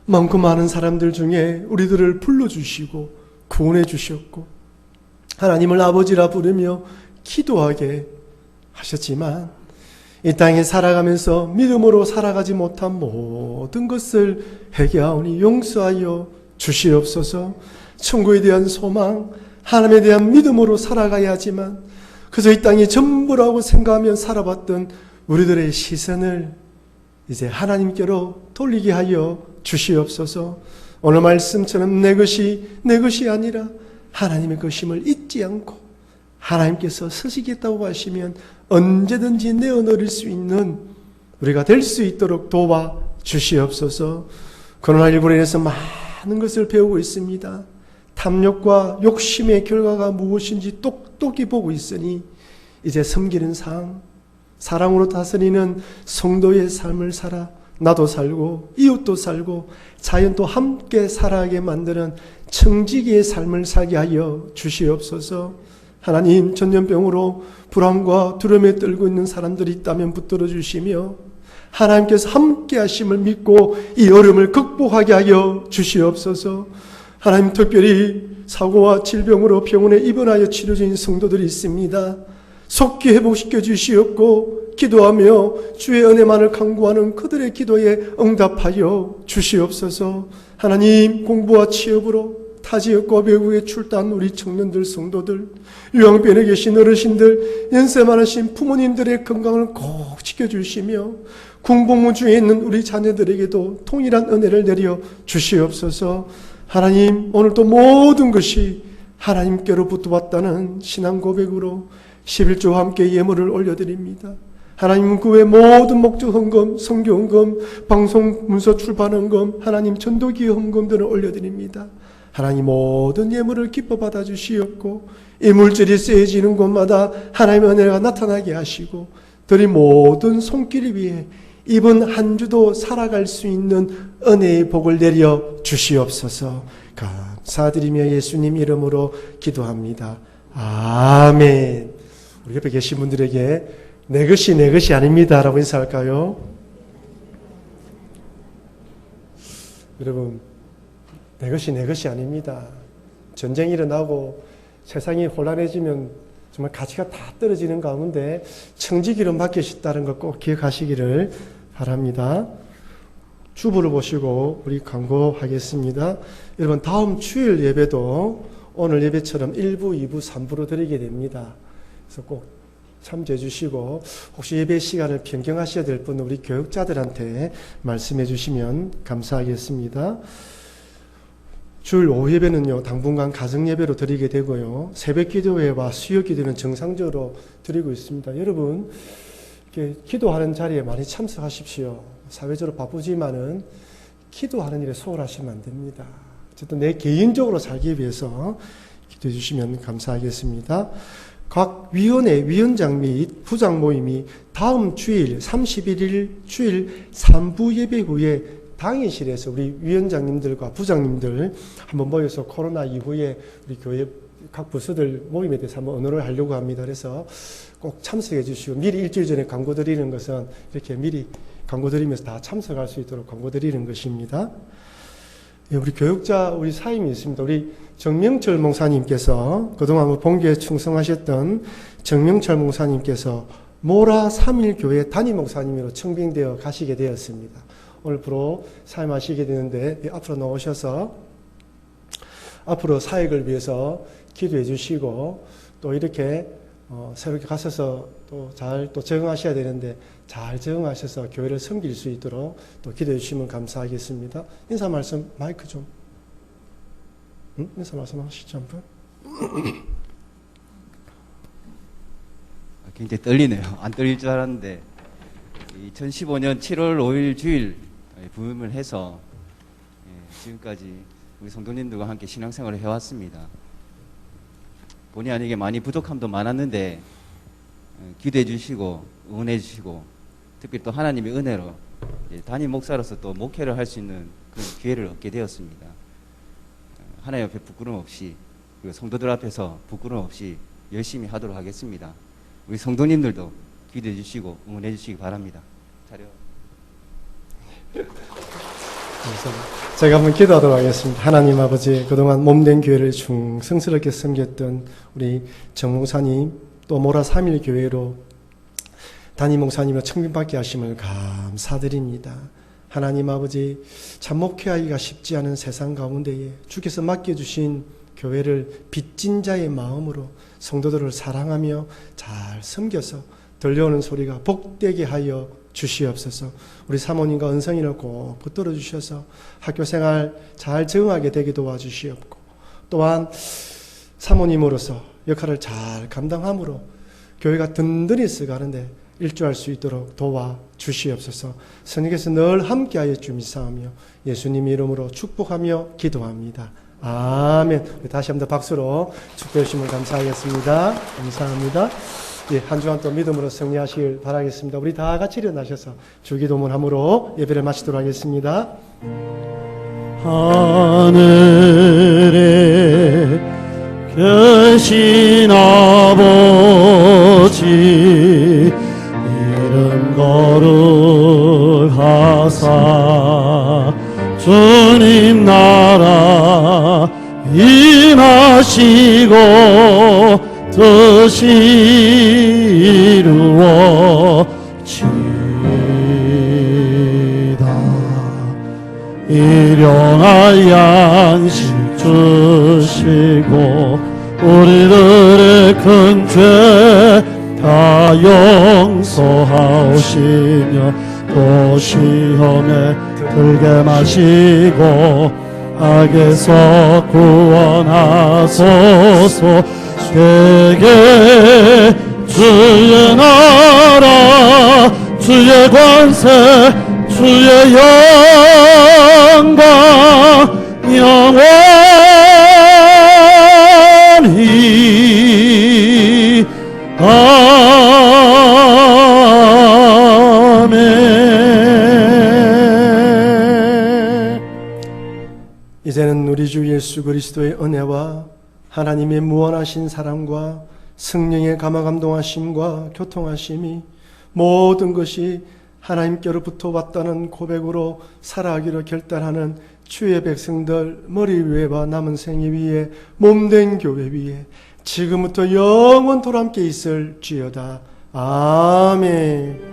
많고 많은 사람들 중에 우리들을 불러주시고 구원해 주셨고 하나님을 아버지라 부르며 기도하게 하셨지만 이 땅에 살아가면서 믿음으로 살아가지 못한 모든 것을 회개하오니 용서하여 주시옵소서. 천국에 대한 소망, 하나님에 대한 믿음으로 살아가야 하지만 그저 이 땅이 전부라고 생각하며 살아봤던 우리들의 시선을 이제 하나님께로 돌리게 하여 주시옵소서. 오늘 말씀처럼 내 것이 아니라 하나님의 것임을 잊지 않고 하나님께서 쓰시겠다고 하시면 언제든지 내어놓을 수 있는 우리가 될 수 있도록 도와 주시옵소서. 코로나19로 인해서 많은 것을 배우고 있습니다. 탐욕과 욕심의 결과가 무엇인지 똑똑히 보고 있으니 이제 섬기는 삶, 사랑으로 다스리는 성도의 삶을 살아 나도 살고 이웃도 살고 자연도 함께 살아가게 만드는 청지기의 삶을 살게 하여 주시옵소서. 하나님, 전염병으로 불안과 두려움에 떨고 있는 사람들이 있다면 붙들어 주시며 하나님께서 함께 하심을 믿고 이 어려움을 극복하게 하여 주시옵소서. 하나님, 특별히 사고와 질병으로 병원에 입원하여 치료 중인 성도들이 있습니다. 속히 회복시켜 주시옵고 기도하며 주의 은혜만을 간구하는 그들의 기도에 응답하여 주시옵소서. 하나님, 공부와 취업으로 타 지역과 외국에 출두한 우리 청년들, 성도들, 유황변에 계신 어르신들, 연세 많으신 부모님들의 건강을 꼭 지켜주시며 군복무 중에 있는 우리 자녀들에게도 통일한 은혜를 내려 주시옵소서. 하나님, 오늘도 모든 것이 하나님께로부터 왔다는 신앙 고백으로 11조와 함께 예물을 올려드립니다. 하나님, 그 외 모든 목적 헌금, 선교 헌금, 방송 문서 출판 헌금, 하나님 전도기회 헌금들을 올려드립니다. 하나님, 모든 예물을 기뻐 받아주시옵고 이 물질이 쓰여지는 곳마다 하나님의 은혜가 나타나게 하시고 드린 모든 손길 위에 이번 한 주도 살아갈 수 있는 은혜의 복을 내려 주시옵소서. 감사드리며 예수님 이름으로 기도합니다. 아멘. 우리 옆에 계신 분들에게 내 것이 아닙니다 라고 인사할까요? 여러분, 내 것이 아닙니다. 전쟁이 일어나고 세상이 혼란해지면 정말 가치가 다 떨어지는 가운데 청지기로 맡기셨다는 것 꼭 기억하시기를 바랍니다. 주보를 보시고 우리 광고하겠습니다. 여러분, 다음 주일 예배도 오늘 예배처럼 1부, 2부, 3부로 드리게 됩니다. 그래서 꼭 참조해 주시고 혹시 예배 시간을 변경하셔야 될 분은 우리 교육자들한테 말씀해 주시면 감사하겠습니다. 주일 오후 예배는요, 당분간 가정 예배로 드리게 되고요. 새벽 기도회와 수요 기도는 정상적으로 드리고 있습니다. 여러분, 이렇게 기도하는 자리에 많이 참석하십시오. 사회적으로 바쁘지만은 기도하는 일에 소홀하시면 안 됩니다. 어쨌든 내 개인적으로 살기 위해서 기도해 주시면 감사하겠습니다. 각 위원회, 위원장 및 부장 모임이 다음 주일 31일 주일 3부 예배 후에 당일실에서 우리 위원장님들과 부장님들 한번 모여서 코로나 이후에 우리 교회 각 부서들 모임에 대해서 한번 언어를 하려고 합니다. 그래서 꼭 참석해 주시고, 미리 일주일 전에 광고 드리는 것은 이렇게 미리 광고 드리면서 다 참석할 수 있도록 광고 드리는 것입니다. 예, 우리 교육자 우리 사임이 있습니다. 우리 정명철 목사님께서 그동안 본교에 충성하셨던 정명철 목사님께서 모라 3일교회 담임 목사님으로 청빙되어 가시게 되었습니다. 오늘 프로 사임하시게 되는데 앞으로 나오셔서 앞으로 사역을 위해서 기도해 주시고, 또 이렇게 새롭게 가셔서 또 잘 또 적응하셔야 되는데 잘 적응하셔서 교회를 섬길 수 있도록 또 기도해 주시면 감사하겠습니다. 인사 말씀 마이크 좀. 인사 말씀 하시죠 한번. 굉장히 떨리네요. 안 떨릴 줄 알았는데 2015년 7월 5일 주일 부임을 해서 지금까지 우리 성도님들과 함께 신앙생활을 해왔습니다. 본의 아니게 많이 부족함도 많았는데 기도해 주시고 응원해 주시고, 특히 또 하나님의 은혜로 담임 목사로서 또 목회를 할 수 있는 그런 기회를 얻게 되었습니다. 하나님 앞에 부끄럼 없이, 그리고 성도들 앞에서 부끄럼 없이 열심히 하도록 하겠습니다. 우리 성도님들도 기도해 주시고 응원해 주시기 바랍니다. 자료. 감사합니다. 제가 한번 기도하도록 하겠습니다. 하나님 아버지, 그동안 몸된 교회를 충성스럽게 섬겼던 우리 정 목사님, 또 모라 3일 교회로 담임 목사님으로 청빙받게 하심을 감사드립니다. 하나님 아버지, 참 목회하기가 쉽지 않은 세상 가운데에 주께서 맡겨주신 교회를 빚진 자의 마음으로 성도들을 사랑하며 잘 섬겨서 들려오는 소리가 복되게 하여 주시옵소서. 우리 사모님과 은성이를 꼭 붙들어 주셔서 학교생활 잘 적응하게 되게 도와주시옵고, 또한 사모님으로서 역할을 잘 감당함으로 교회가 든든히 쓰가는데 일조할 수 있도록 도와주시옵소서. 성령께서 늘 함께하여 주미사하며 예수님 이름으로 축복하며 기도합니다. 아멘. 다시 한번 박수로 축복해 주시면 감사하겠습니다. 감사합니다. 예, 한 주간 또 믿음으로 승리하시길 바라겠습니다. 우리 다 같이 일어나셔서 주기도문함으로 예배를 마치도록 하겠습니다. 하늘에 계신 아버지, 이름 거룩하사 주님 나라 임하시고 뜻이 이루어지다. 일용할 양식 주시고 우리들의 큰 죄 다 용서하시며 또 시험에 들게 마시고 악에서 구원하소서. 되게 주의 나라 주의 관세 주의 영광 영원히 아멘. 이제는 우리 주 예수 그리스도의 은혜와 하나님의 무한하신 사랑과 성령의 감화감동하심과 교통하심이 모든 것이 하나님께로부터 왔다는 고백으로 살아가기로 결단하는 주의 백성들 머리 위에와 남은 생애 위에 몸된 교회 위에 지금부터 영원토록 함께 있을지어다. 아멘.